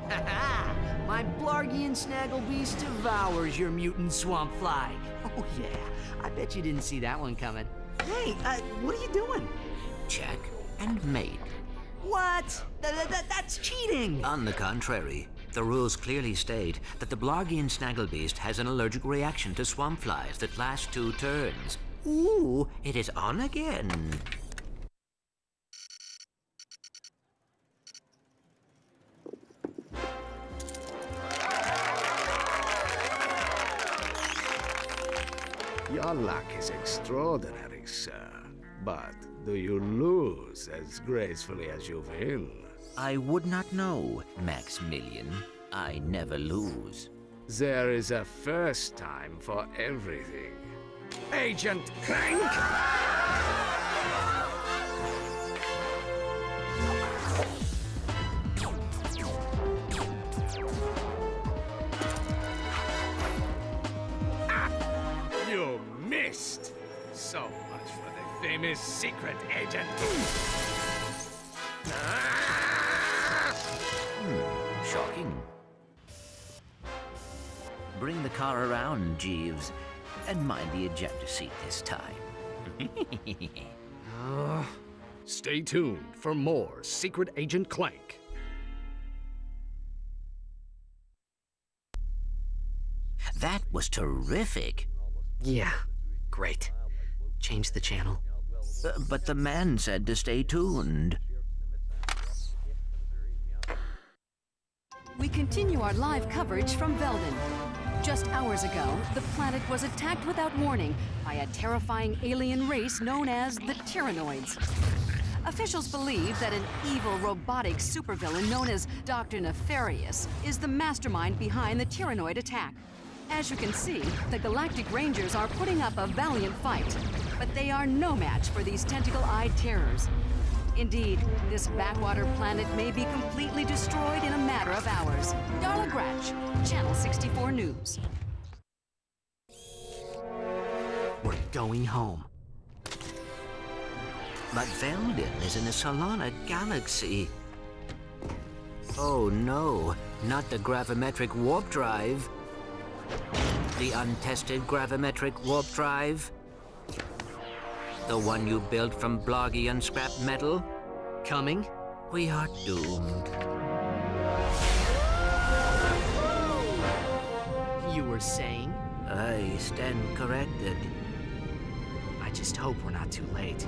Ha-ha! My Blargian Snagglebeast devours your mutant swamp fly. Oh yeah, I bet you didn't see that one coming. Hey, what are you doing? Check and mate. What? That's cheating! On the contrary, the rules clearly state that the Blargian Snagglebeast has an allergic reaction to swamp flies that last 2 turns. Ooh, it is on again. Your luck is extraordinary, sir. But do you lose as gracefully as you win? I would not know, Maximilian. I never lose. There is a first time for everything. Agent Clank! You missed! So much for the famous secret agent. Shocking. Bring the car around, Jeeves, and mind the ejector seat this time. Stay tuned for more Secret Agent Clank. That was terrific. Yeah, great. Change the channel. But the man said to stay tuned. We continue our live coverage from Velden. Just hours ago, the planet was attacked without warning by a terrifying alien race known as the Tyrannoids. Officials believe that an evil robotic supervillain known as Dr. Nefarious is the mastermind behind the Tyrannoid attack. As you can see, the Galactic Rangers are putting up a valiant fight, but they are no match for these tentacle-eyed terrors. Indeed, this backwater planet may be completely destroyed in a matter of hours. Darla Gratch, Channel 64 News. We're going home. But Velden is in a Solana galaxy. Oh no, not the gravimetric warp drive. The untested gravimetric warp drive? The one you built from Blargian scrap metal? Coming? We are doomed. You were saying? I stand corrected. I just hope we're not too late.